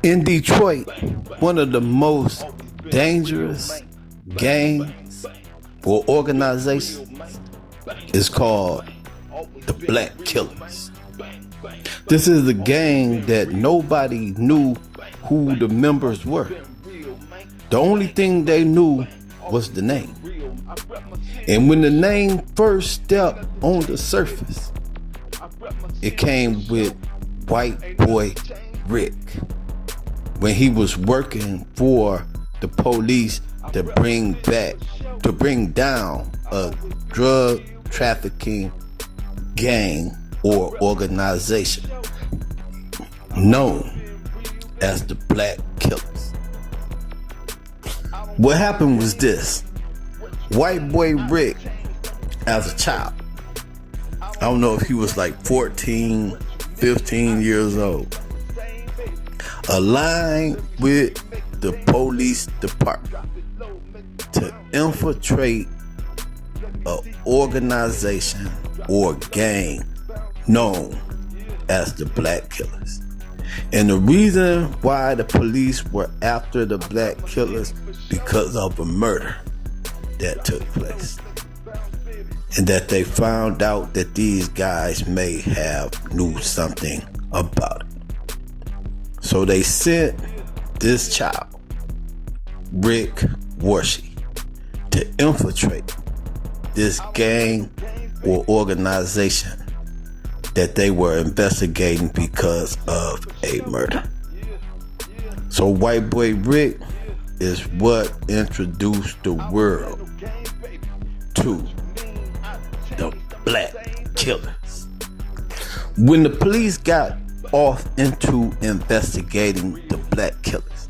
In Detroit, one of the most dangerous gangs or organizations is called the Black Killers. This is a gang that nobody knew who the members were. The only thing they knew was the name. And when the name first stepped on the surface, it came with White Boy Rick, when he was working for the police to bring down a drug trafficking gang or organization known as the Black Killers. What happened was this: White Boy Rick, as a child, I don't know if he was like 14, 15 years old, aligned with the police department to infiltrate an organization or gang known as the Black Killers. And the reason why the police were after the Black Killers, because of a murder that took place, and that they found out that these guys may have knew something about it. So they sent this child, Rick Warshi, to infiltrate this gang or organization that they were investigating because of a murder. So White Boy Rick is what introduced the world to the Black Killers. When the police got off into investigating the Black Killers,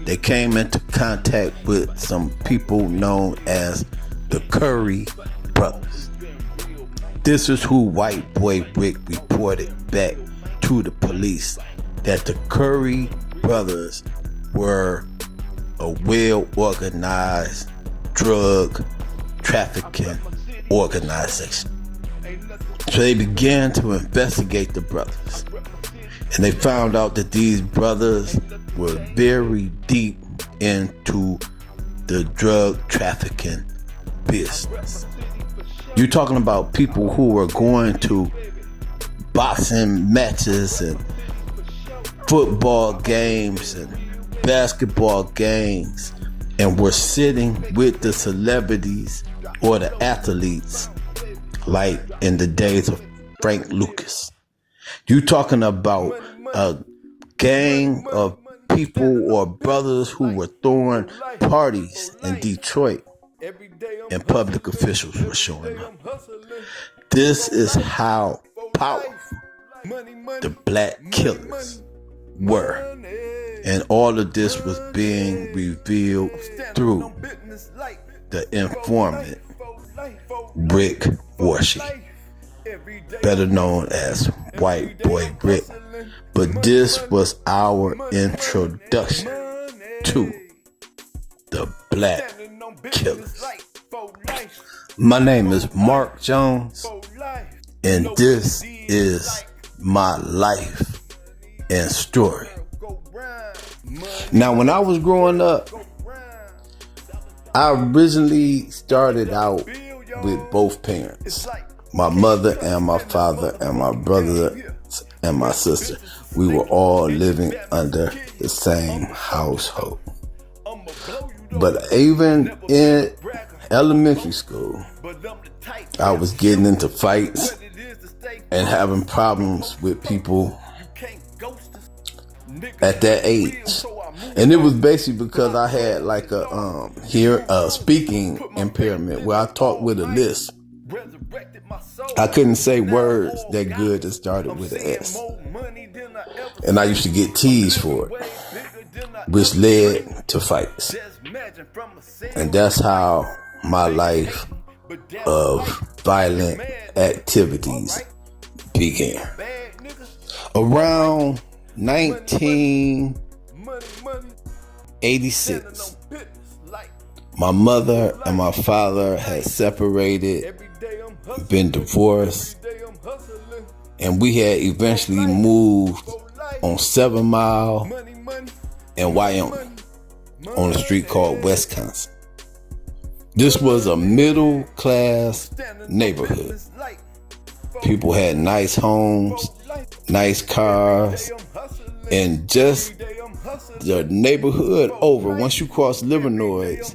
they came into contact with some people known as the Curry brothers. This is who White Boy Rick reported back to the police, that the Curry brothers were a well-organized drug trafficking organization. So they began to investigate the brothers, and they found out that these brothers were very deep into the drug trafficking business. You're talking about people who were going to boxing matches and football games and basketball games, and were sitting with the celebrities or the athletes, like in the days of Frank Lucas. You're talking about a gang of people or brothers who were throwing parties in Detroit, and public officials were showing up. This is how powerful the Black Killers were. And all of this was being revealed through the informant, Rick Warshi, better known as White Boy Rick. But this was our introduction to the Black Killers. My name is Mark Jones, and this is my life and story. Now, when I was growing up, I originally started out with both parents, my mother and my father and my brother and my sister. We were all living under the same household. But even in elementary school, I was getting into fights and having problems with people at that age. And it was basically because I had like a speaking impairment where I talked with a lisp. I couldn't say words that good that started with an S. And I used to get teased for it, which led to fights. And that's how my life of violent activities began. Around 1986, my mother and my father had separated, been divorced, and we had eventually moved on 7 Mile in Wyoming on a street called Wisconsin. This was a middle class neighborhood. People had nice homes, nice cars, and just the neighborhood over. Once you cross Livernois,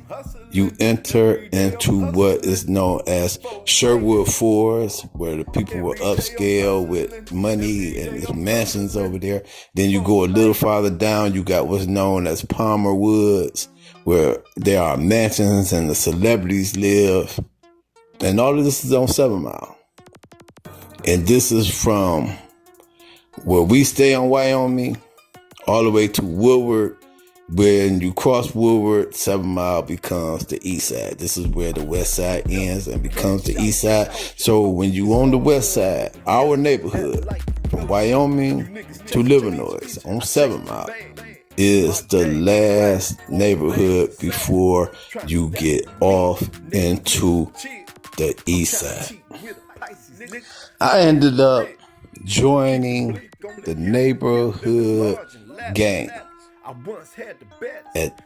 you enter into what is known as Sherwood Forest, where the people were upscale with money and there's mansions over there. Then you go a little farther down, you got what's known as Palmer Woods, where there are mansions and the celebrities live. And all of this is on 7 Mile. And this is from where we stay on Wyoming all the way to Woodward. When you cross Woodward, 7 Mile becomes the east side. This is where the west side ends and becomes the east side. So when you on the west side, our neighborhood from Wyoming to Livernois on 7 Mile is the last neighborhood before you get off into the east side. I ended up joining the neighborhood gang at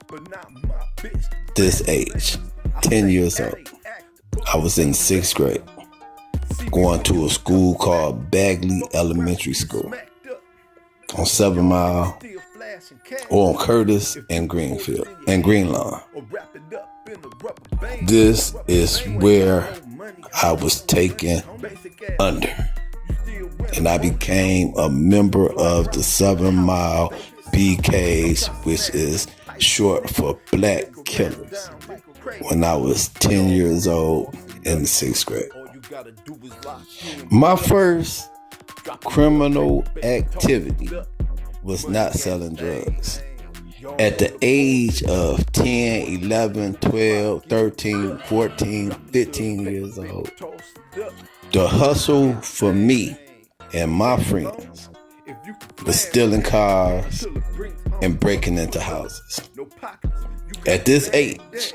this age, 10 years old. I was in 6th grade, going to a school called Bagley Elementary School on 7 Mile, or on Curtis and Greenfield and Greenlawn. This is where I was taken under, and I became a member of the 7 Mile BKs, which is short for Black Killers, when I was 10 years old in the 6th grade. My first criminal activity was not selling drugs. At the age of 10, 11, 12, 13, 14, 15 years old, the hustle for me and my friends was stealing cars and breaking into houses. At this age,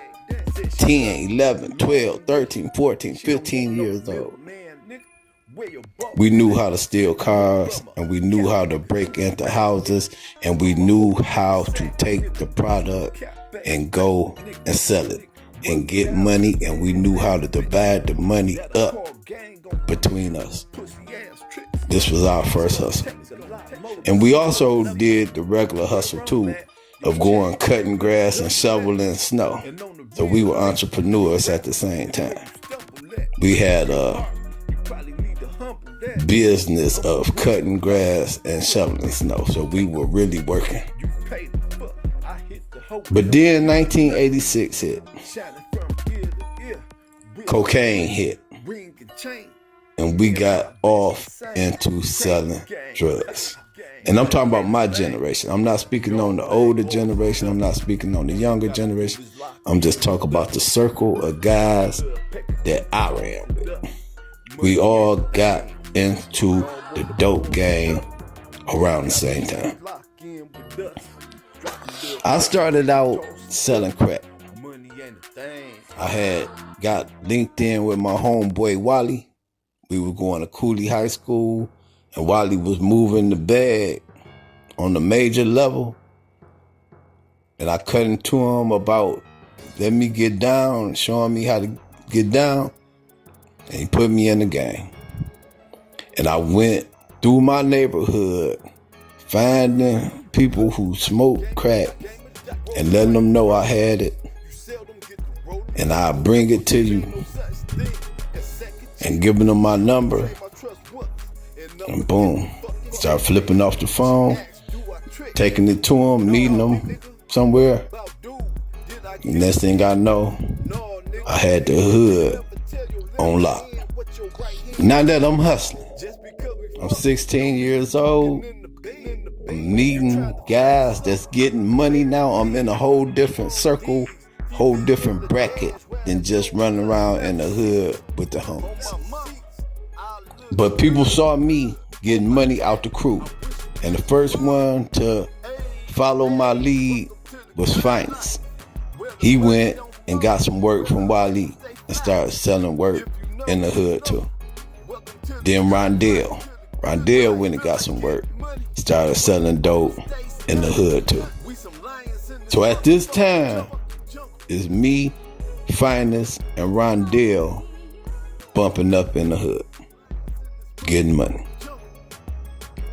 10, 11, 12, 13, 14, 15 years old, we knew how to steal cars, and we knew how to break into houses, and we knew how to take the product and go and sell it and get money, and we knew how to divide the money up between us. This was our first hustle. And we also did the regular hustle too, of going cutting grass and shoveling snow. So we were entrepreneurs at the same time. We had a business of cutting grass and shoveling snow, so we were really working. But then 1986 hit. Cocaine hit. And we got off into selling drugs. And I'm talking about my generation. I'm not speaking on the older generation. I'm not speaking on the younger generation. I'm just talking about the circle of guys that I ran with. We all got into the dope game around the same time. I started out selling crack. I had got linked in with my homeboy Wally. We were going to Cooley High School, and Wally was moving the bag on the major level. And I cut into him about letting me get down, showing me how to get down. And he put me in the game. And I went through my neighborhood, finding people who smoked crack and letting them know I had it. And I bring it to you and giving them my number. And boom, start flipping off the phone, taking it to them, meeting them somewhere. And next thing I know, I had the hood on lock. Now that I'm hustling, I'm 16 years old. I'm meeting guys that's getting money now. I'm in a whole different circle, whole different bracket than just running around in the hood with the homies. But people saw me getting money out the crew. And the first one to follow my lead was Finest. He went and got some work from Wally and started selling work in the hood too. Then Rondell Rondell went and got some work. Started selling dope in the hood too. So at this time, it's me, Finest, and Rondell bumping up in the hood, getting money.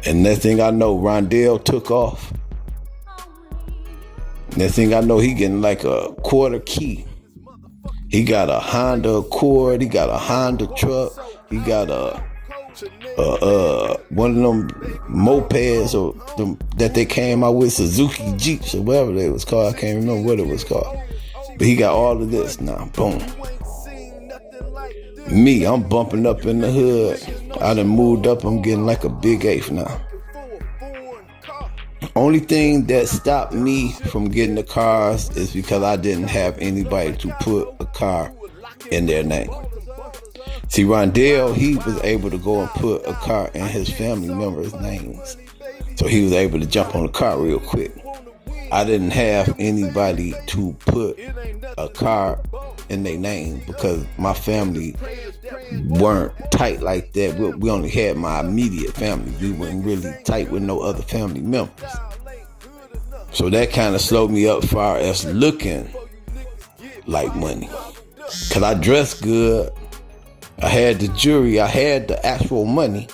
And next thing I know, Rondell took off. Next thing I know, he getting like a quarter key. He got a Honda Accord. He got a Honda truck. He got one of them mopeds or that they came out with, Suzuki Jeeps or whatever they was called. I can't remember what it was called. But he got all of this now. Boom. Me, I'm bumping up in the hood. I done moved up. I'm getting like a big eighth now. Only thing that stopped me from getting the cars is because I didn't have anybody to put a car in their name. See, Rondell, he was able to go and put a car in his family members' names. So he was able to jump on the car real quick. I didn't have anybody to put a car in their name because my family weren't tight like that. We only had my immediate family. We weren't really tight with no other family members. So that kind of slowed me up far as looking like money. Because I dressed good. I had the jewelry. I had the actual money.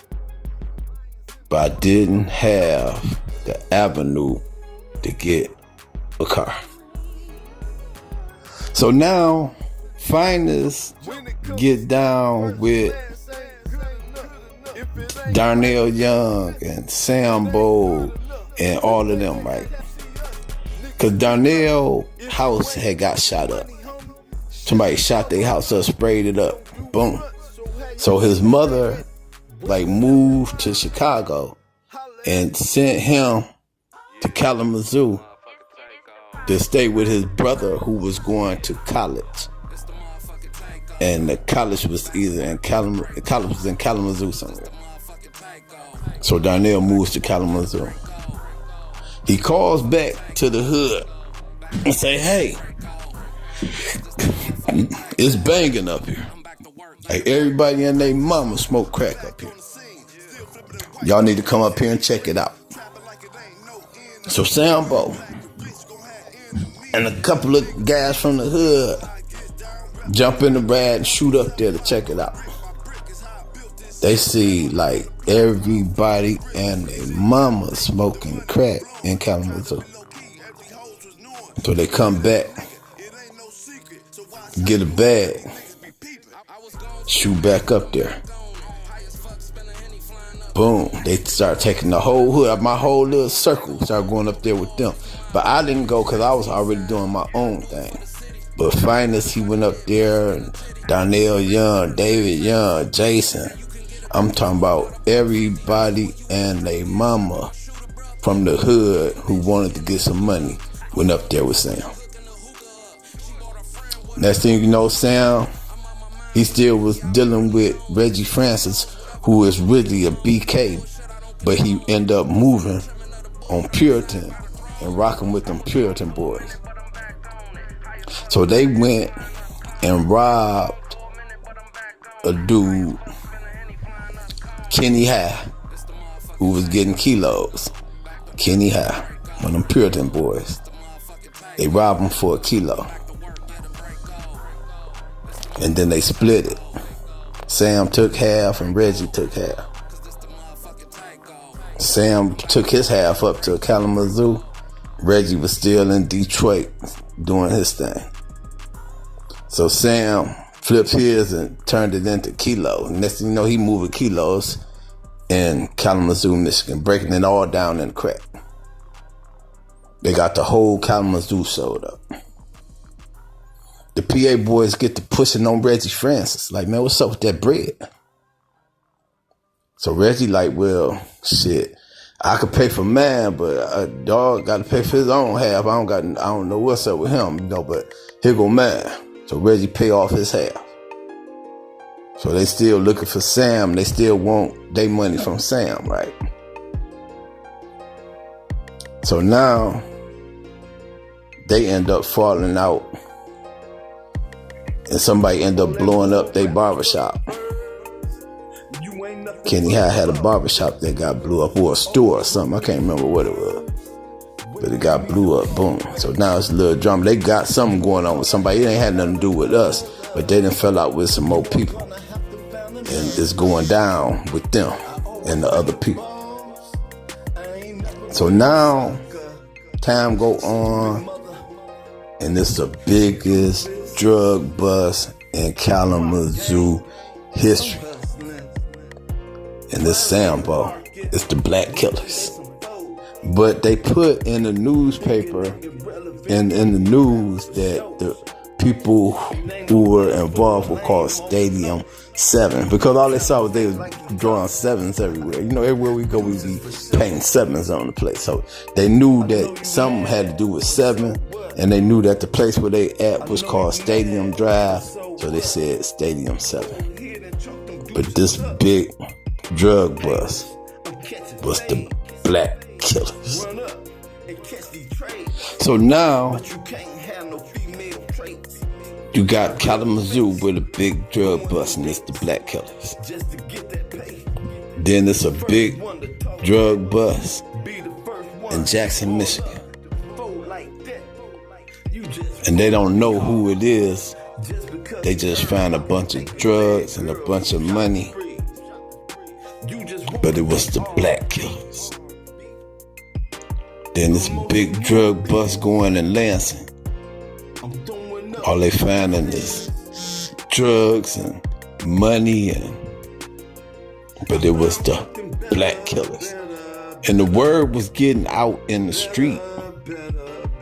But I didn't have the avenue to get a car. So now, Finest get down with Darnell Young and Sambo and all of them, right? Because Darnell house had got shot up. Somebody shot their house up, sprayed it up. Boom. So his mother moved to Chicago and sent him to Kalamazoo to stay with his brother who was going to college. And the college was either in Kalamazoo somewhere. So Darnell moves to Kalamazoo. He calls back to the hood and say, hey, it's banging up here. Like everybody and their mama smoke crack up here. Y'all need to come up here and check it out. So Sambo and a couple of guys from the hood jump in the ride and shoot up there to check it out. They see like everybody and their mama smoking crack in Kalamazoo. So they come back, get a bag, shoot back up there. Boom. They start taking the whole hood, my whole little circle, start going up there with them. But I didn't go because I was already doing my own thing. But Finest, he went up there, and Darnell Young, David Young, Jason. I'm talking about everybody and their mama from the hood who wanted to get some money went up there with Sam. Next thing you know, Sam, he still was dealing with Reggie Francis, who is really a BK, but he ended up moving on Puritan and rocking with them Puritan boys. So they went and robbed a dude, Kenny High, who was getting kilos. Kenny High, one of them Puritan boys. They robbed him for a kilo. And then they split it. Sam took half and Reggie took half. Sam took his half up to Kalamazoo. Reggie was still in Detroit doing his thing. So Sam flipped his and turned it into kilo. Next thing you know, he moving kilos in Kalamazoo, Michigan, breaking it all down in crack. They got the whole Kalamazoo sold up. The PA boys get to pushing on Reggie Francis. Like, man, what's up with that bread? So Reggie like, well, shit, I could pay for mine, but a dog got to pay for his own half. I don't know what's up with him, but here go mine. So Reggie pay off his half. So they still looking for Sam. They still want their money from Sam, right? So now they end up falling out. And somebody end up blowing up their barbershop. Kenny High had a barbershop that got blew up, or a store or something. I can't remember what it was. But it got blew up, boom. So now it's a little drama. They got something going on with somebody. It ain't had nothing to do with us, but they done fell out with some more people. And it's going down with them and the other people. So now, time go on, and it's the biggest drug bust in Kalamazoo history. And this Sambo, it's the Black Killers. But they put in the newspaper and in the news that the people who were involved were called Stadium 7, because all they saw was they was drawing sevens everywhere. You know, everywhere we go, we be painting sevens on the place. So they knew that something had to do with 7, and they knew that the place where they at was called Stadium Drive, so they said Stadium 7. But this big drug bust was the Black Killers. So now you got Kalamazoo with a big drug bust, and it's the Black Killers. Then it's a big drug bust in Jackson, Michigan. And they don't know who it is. They just found a bunch of drugs and a bunch of money. But it was the Black Killers. Then this big drug bust going in Lansing. All they finding is drugs and money, but it was the Black Killers. And the word was getting out in the street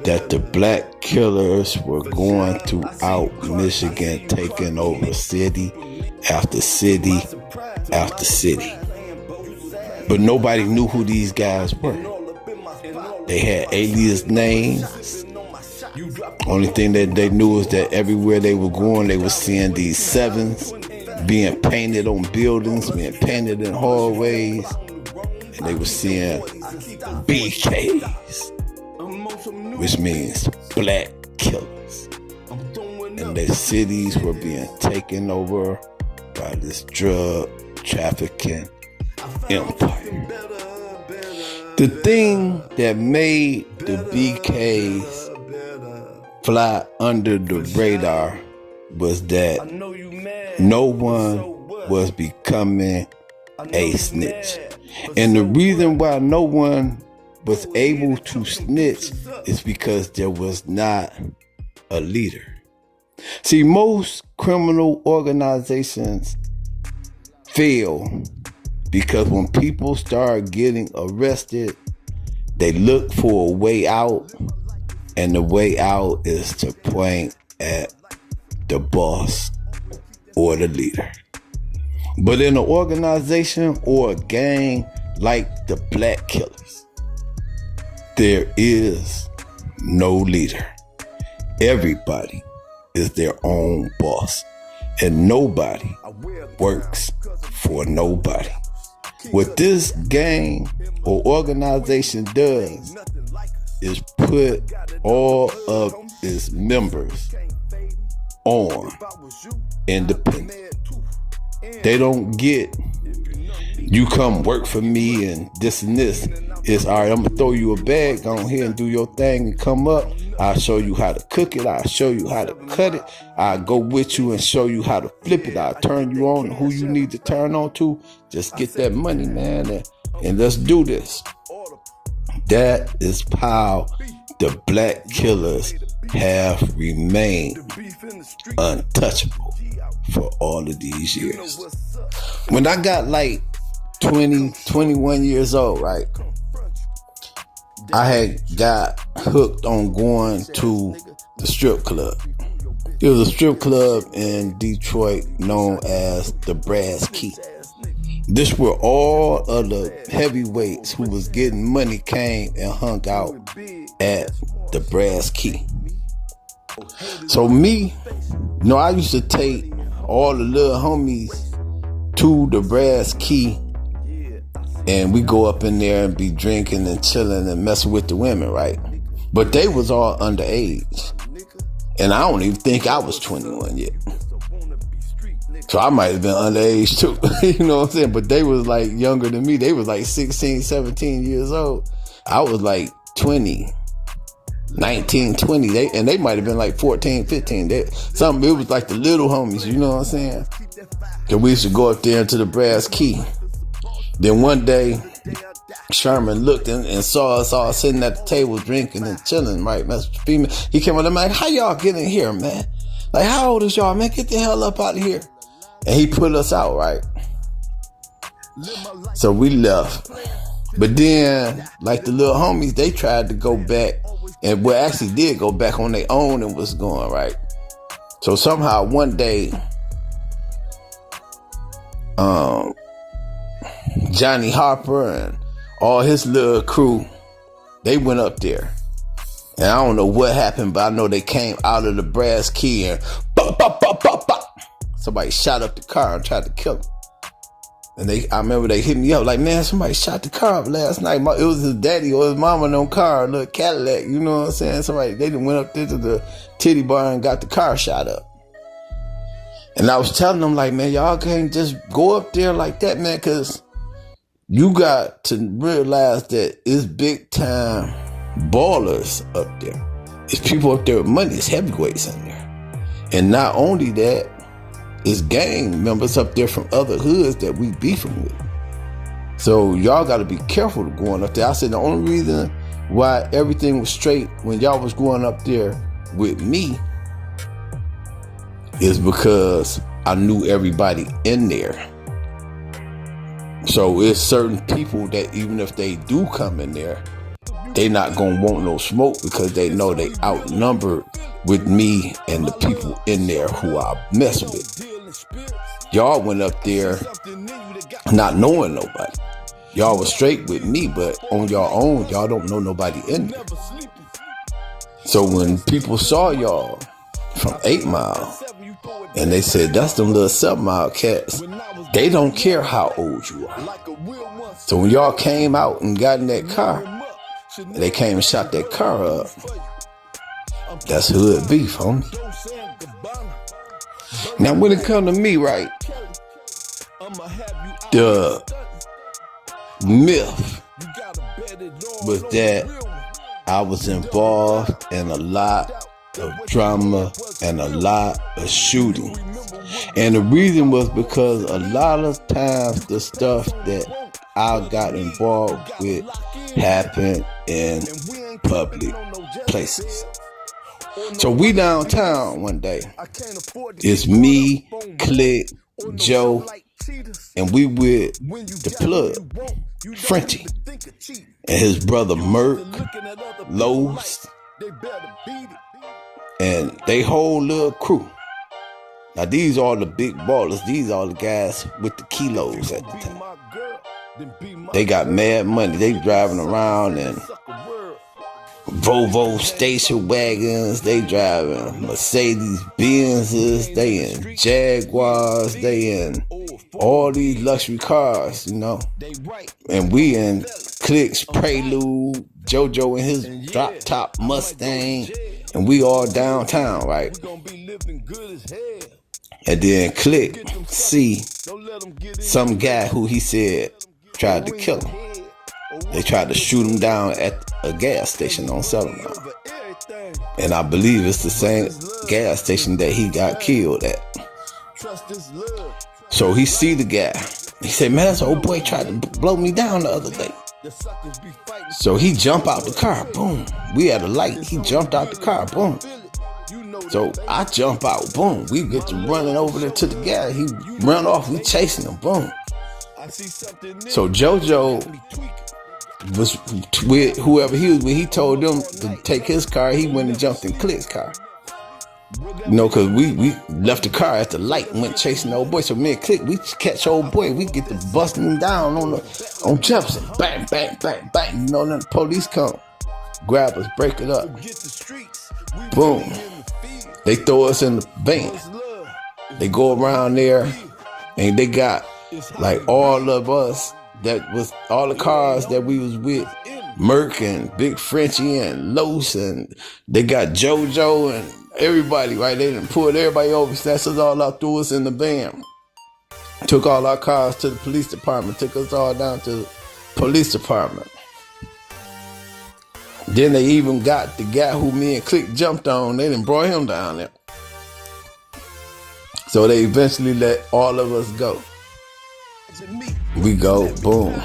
that the Black Killers were going throughout Michigan, taking over city after city after city. But nobody knew who these guys were. They had alias names. Only thing that they knew is that everywhere they were going, they were seeing these 7s being painted on buildings, being painted in hallways, and they were seeing BKs, which means Black Killers. And their cities were being taken over by this drug trafficking empire. The thing that made the BKs fly under the radar was that no one was becoming a snitch. And the reason why no one was able to snitch is because there was not a leader. See, most criminal organizations fail because when people start getting arrested, they look for a way out, and the way out is to point at the boss or the leader. But in an organization or a gang like the Black Killers, there is no leader. Everybody is their own boss, and nobody works for nobody. What this gang or organization does is put all of its members on independent. They don't get, you come work for me and this and this. It's all right, I'm gonna throw you a bag, go on here and do your thing and come up. I'll show you how to cook it. I'll show you how to cut it. I'll go with you and show you how to flip it. I'll turn you on to who you need to turn on to. Just get that money, man, and let's do this. That is how the Black Killers have remained untouchable for all of these years. When I got like 20, 21 years old, right, I had got hooked on going to the strip club. It was a strip club in Detroit known as the Brass Key. This where all of the heavyweights who was getting money came and hung out at the Brass Key. So me, I used to take all the little homies to the Brass Key, and we go up in there and be drinking and chilling and messing with the women, right? But they was all underage, and I don't even think I was 21 yet. So I might have been underage too. You know what I'm saying? But they was like younger than me. They was like 16, 17 years old. I was like 20, 19, 20. They might have been like 14, 15. It was like the little homies, you know what I'm saying? Cause we used to go up there into the brass key. Then one day, Sherman looked and saw us all sitting at the table drinking and chilling, right? Female. He came up and like, how y'all get in here, man? Like, how old is y'all, man? Get the hell up out of here. And he put us out, right? So we left. But then, like the little homies, they tried to go back. And well, actually did go back on their own and was going, right? So somehow one day, Johnny Harper and all his little crew, they went up there. And I don't know what happened, but I know they came out of the brass key and bop, bop, bop, bop, bop. Somebody shot up the car and tried to kill him. And I remember they hit me up like, man, somebody shot the car up last night. It was his daddy or his mama in no car, a little Cadillac, you know what I'm saying? They done went up there to the titty bar and got the car shot up. And I was telling them like, man, y'all can't just go up there like that, man, because you got to realize that it's big time ballers up there. It's people up there with money. It's heavyweights in there. And not only that, it's gang members up there from other hoods that we beefing with. So y'all got to be careful going up there. I said the only reason why everything was straight when y'all was going up there with me is because I knew everybody in there. So it's certain people that even if they do come in there, they not gonna want no smoke because they know they outnumbered with me and the people in there who I mess with. Y'all went up there not knowing nobody. Y'all was straight with me, but on your own, y'all don't know nobody in there. So when people saw y'all from 8 Mile and they said, that's them little 7 Mile cats, they don't care how old you are. So when y'all came out and got in that car, and they came and shot that car up, that's hood beef, homie. Now when it come to me, right, the myth was that I was involved in a lot of drama and a lot of shooting. And the reason was because a lot of times the stuff that I got involved with happened in public places. So we downtown one day. It's me, Click, Joe, and we with the plug, Frenchie, and his brother Merk, Lowe's, and they whole little crew. Now these are the big ballers. These are the guys with the kilos at the time. They got mad money. They driving around in Volvo station wagons. They driving Mercedes Benzes. They in Jaguars. They in all these luxury cars, you know. And we in Click's Prelude, JoJo in his drop top Mustang, and we all downtown, right? And then Click see some guy who he said tried to kill him. They tried to shoot him down at a gas station on 7 Mile. And I believe it's the same gas station that he got killed at. So he see the guy. He said, man, that's old boy tried to blow me down the other day. So he jumped out the car. Boom. We had a light. He jumped out the car. Boom. So I jump out. Boom. We get to running over there to the guy. He run off. We chasing him. Boom. So JoJo was with whoever he was with. He told them to take his car. He went and jumped in Click's car. You know, because we left the car at the light and went chasing the old boy. So me and Click, we catch old boy. We get to busting him down on Jefferson. Bang, bang, bang, bang. You know, then the police come. Grab us, break it up. Boom. They throw us in the van. They go around there and they got like all of us that was all the cars that we was with. Merk and Big Frenchie and Los, and they got JoJo and everybody, right? They done pulled everybody over, snatched us all out, threw us in the van. Took all our cars to the police department. Took us all down to the police department. Then they even got the guy who me and Click jumped on. They done brought him down there. So they eventually let all of us go. We go, boom.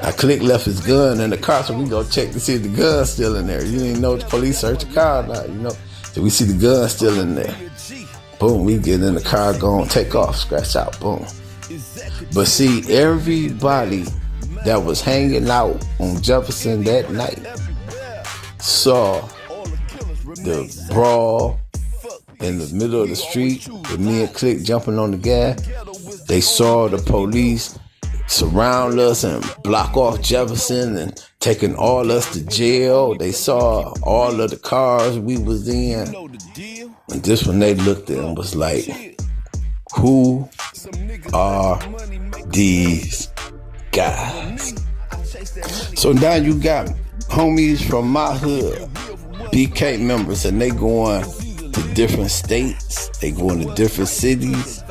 I Click left his gun in the car, so we go check to see if the gun's still in there. You didn't know the police searched the car or not, you know. So we see the gun still in there. Boom, we get in the car, go on, take off, scratch out, boom. But see, everybody that was hanging out on Jefferson that night saw the brawl in the middle of the street with me and Click jumping on the gas. They saw the police surround us and block off Jefferson and taking all us to jail. They saw all of the cars we was in. And this when they looked at and was like, who are these guys? So now you got homies from my hood, BK members, and they going to different states. They going to different cities.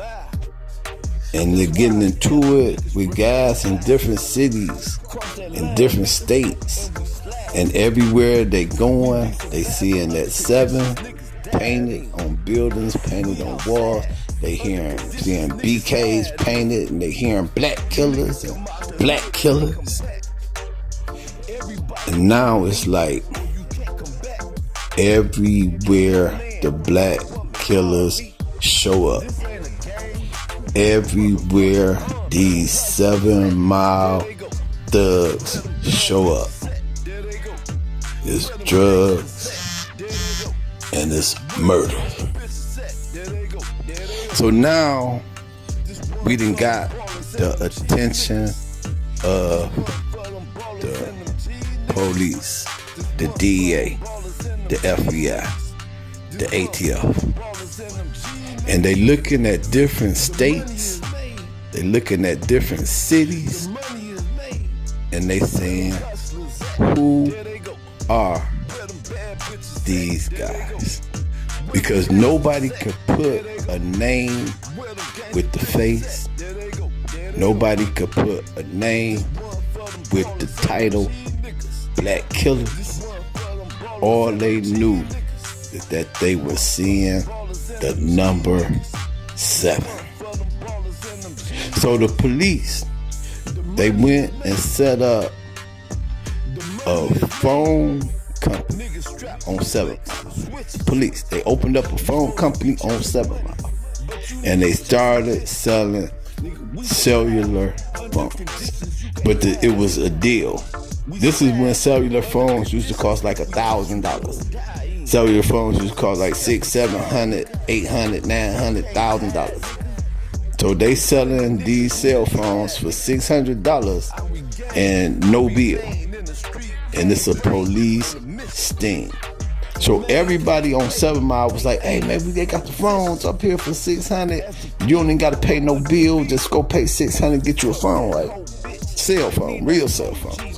And they're getting into it with guys in different cities, in different states. And everywhere they going, they seeing that 7 painted on buildings, painted on walls. They seeing BKs painted, and they hearing black killers and black killers. And now it's like everywhere the black killers show up. Everywhere these 7 Mile thugs show up. It's drugs and it's murder. So now we done got the attention of the police, the DEA, the FBI, the ATF. And they looking at different states, they looking at different cities, and they saying, who are these guys? Because nobody could put a name with the face. Nobody could put a name with the title Black Killers. All they knew is that they were seeing the number 7. So the police, they went and set up a phone company on 7 Mile. Police, they opened up a phone company on 7 Mile. And they started selling cellular phones. But it was a deal. This is when cellular phones used to cost like $1,000. Cellular phones used to cost like $600, $700, $800, $900, $1,000. So they selling these cell phones for $600 and no bill. And it's a police sting. So everybody on 7 Mile was like, hey man, they got the phones up here for $600. You don't even got to pay no bill. Just go pay $600, get you a phone, right? Cell phone, real cell phone.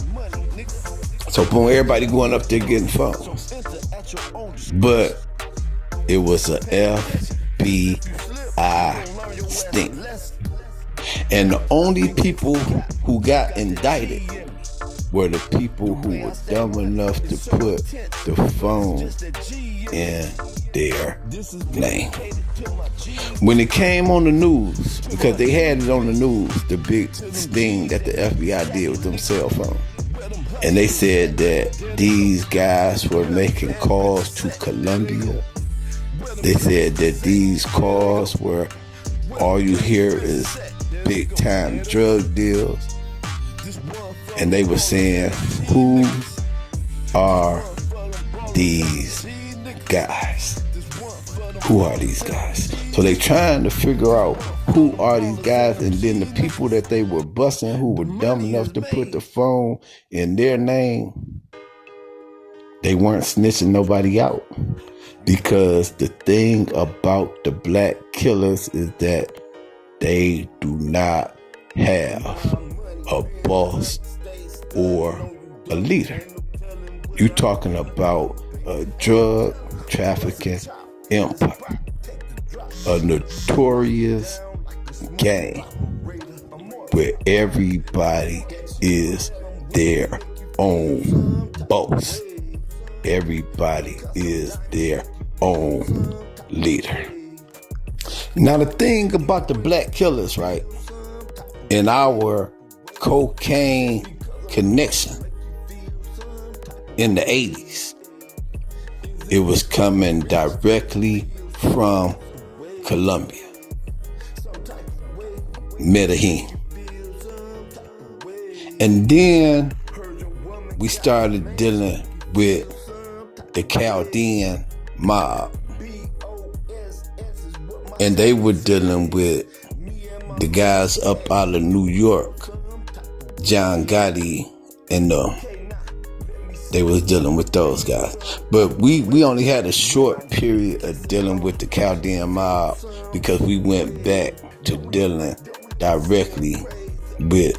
So boom, everybody going up there getting phones. But it was a FBI sting. And the only people who got indicted were the people who were dumb enough to put the phone in their name. When it came on the news, because they had it on the news, the big sting that the FBI did with them cell phones. And they said that these guys were making calls to Colombia. They said that these calls were, all you hear is big time drug deals. And they were saying, who are these guys? Who are these guys? So they trying to figure out who are these guys, and then the people that they were busting who were dumb enough to put the phone in their name, they weren't snitching nobody out. Because the thing about the black killers is that they do not have a boss or a leader. You talking about a drug trafficking empire, a notorious gang where everybody is their own boss. Everybody is their own leader. Now the thing about the black killers, right? In our cocaine connection in the 80s, it was coming directly from Colombia, Medellin. And then we started dealing with the Chaldean mob. And they were dealing with the guys up out of New York, John Gotti and they was dealing with those guys. But we only had a short period of dealing with the Chaldean mob because we went back to dealing directly with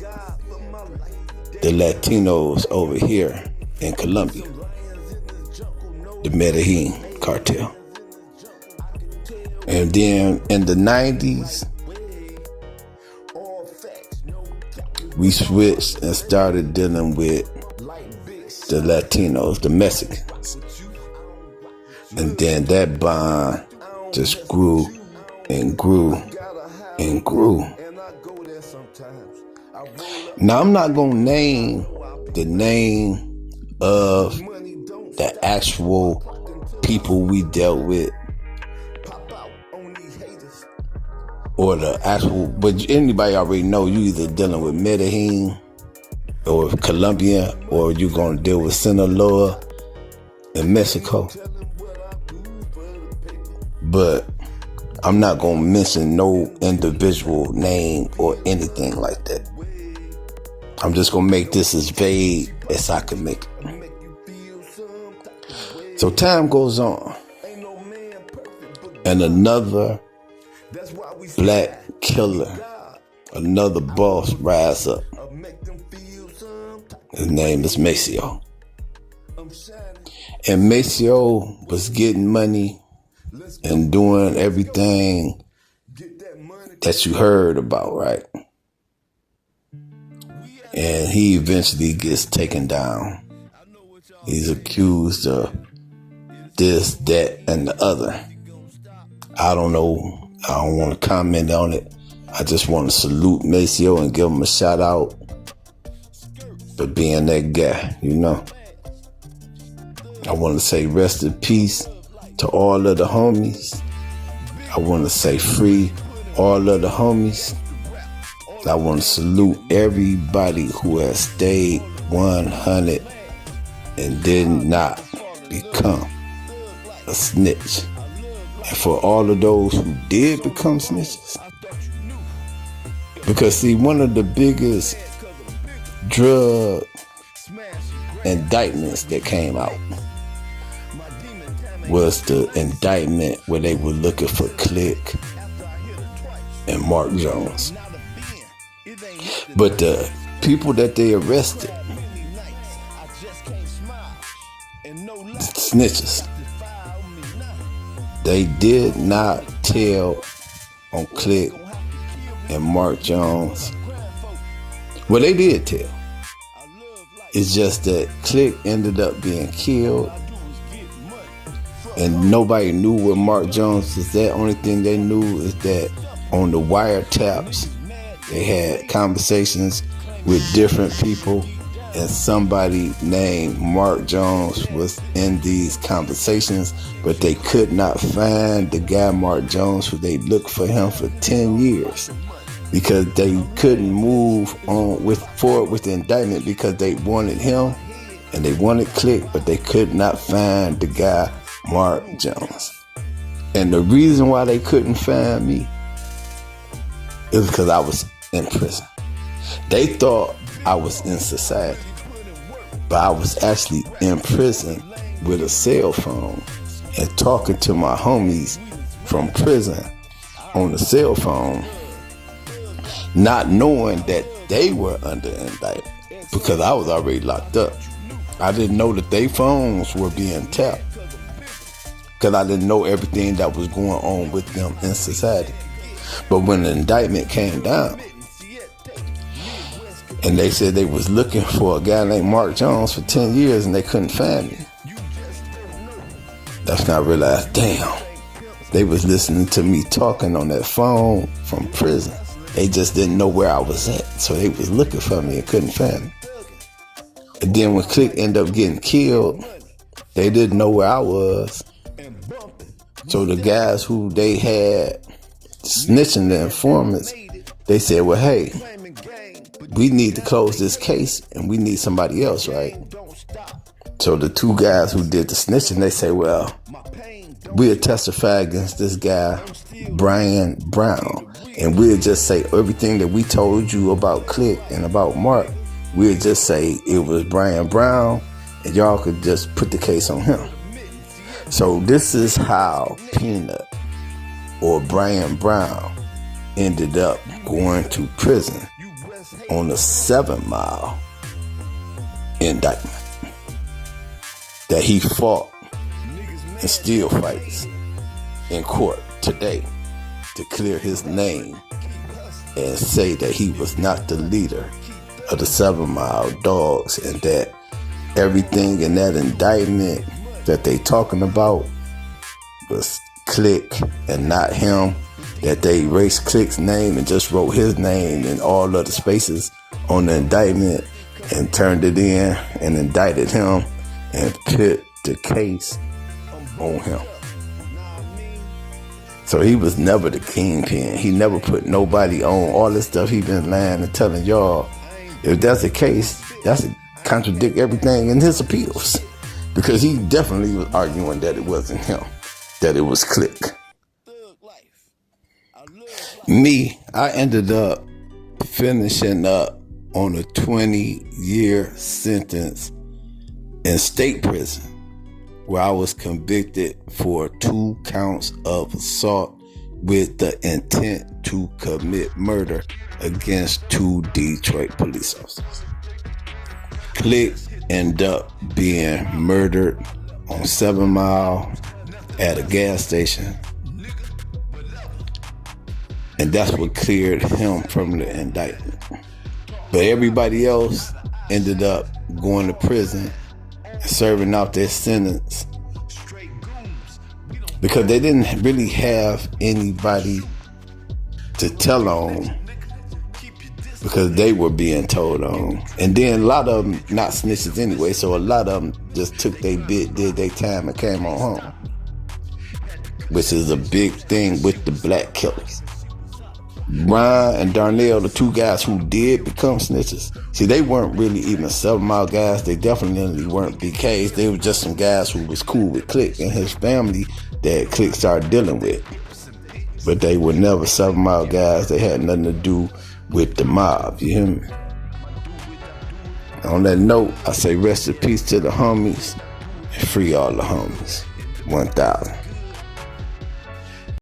the Latinos over here in Colombia, the Medellin cartel. And then in the 90s, we switched and started dealing with the Latinos, the Mexicans. And then that bond just grew and grew and grew. Now, I'm not going to name the name of the actual people we dealt with or the actual, but anybody already know you either dealing with Medellin or Colombia, or you're going to deal with Sinaloa in Mexico. But I'm not going to mention no individual name or anything like that. I'm just going to make this as vague as I can make it. So time goes on, and another black killer, another boss rise up. His name is Maceo. And Maceo was getting money and doing everything that you heard about, right? And he eventually gets taken down. He's accused of this, that, and the other. I don't know. I don't want to comment on it. I just want to salute Maceo and give him a shout out for being that guy, you know. I want to say rest in peace to all of the homies. I want to say free all of the homies. I want to salute everybody who has stayed 100 and did not become a snitch. And for all of those who did become snitches. Because see, one of the biggest drug indictments that came out was the indictment where they were looking for Click and Mark Jones. But the people that they arrested, snitches, they did not tell on Click and Mark Jones. Well, they did tell. It's just that Click ended up being killed and nobody knew where Mark Jones is at. Only thing they knew is that on the wiretaps, they had conversations with different people, and somebody named Mark Jones was in these conversations, but they could not find the guy Mark Jones, who they looked for him for 10 years because they couldn't move on forward with the indictment because they wanted him and they wanted Click, but they could not find the guy Mark Jones. And the reason why they couldn't find me is because I was in prison. They thought I was in society, but I was actually in prison with a cell phone and talking to my homies from prison on the cell phone, not knowing that they were under indictment because I was already locked up. I didn't know that their phones were being tapped because I didn't know everything that was going on with them in society. But when the indictment came down, and they said they was looking for a guy named Mark Jones for 10 years and they couldn't find him, that's when I realized, damn, they was listening to me talking on that phone from prison. They just didn't know where I was at, so they was looking for me and couldn't find me. And then when Click ended up getting killed, they didn't know where I was. So the guys who they had snitching the informants, they said, well, hey, we need to close this case and we need somebody else, right? So the two guys who did the snitching, they say, well, we'll testify against this guy, Brian Brown, and we'll just say everything that we told you about Click and about Mark, we'll just say it was Brian Brown and y'all could just put the case on him. So this is how Peanut, or Brian Brown, ended up going to prison on a 7 Mile indictment that he fought and still fights in court today to clear his name and say that he was not the leader of the 7 Mile Dogs, and that everything in that indictment that they talking about was Click and not him, that they erased Click's name and just wrote his name in all of the spaces on the indictment and turned it in and indicted him and put the case on him. So he was never the kingpin. He never put nobody on. All this stuff he been lying and telling y'all, if that's the case, that's a contradict everything in his appeals, because he definitely was arguing that it wasn't him, that it was Click. Me, I ended up finishing up on a 20-year sentence in state prison, where I was convicted for 2 counts of assault with the intent to commit murder against 2 Detroit police officers. Click ended up being murdered on 7 Mile at a gas station, and that's what cleared him from the indictment. But everybody else ended up going to prison and serving out their sentence because they didn't really have anybody to tell on, because they were being told on. And then a lot of them not snitches anyway, so a lot of them just took their bit, did their time, and came on home, which is a big thing with the black killers. Brian and Darnell, the 2 guys who did become snitches, see, they weren't really even 7 Mile guys. They definitely weren't BKs. They were just some guys who was cool with Click and his family that Click started dealing with. But they were never 7 Mile guys. They had nothing to do with the mob, you hear me? On that note, I say rest in peace to the homies and free all the homies. 1,000.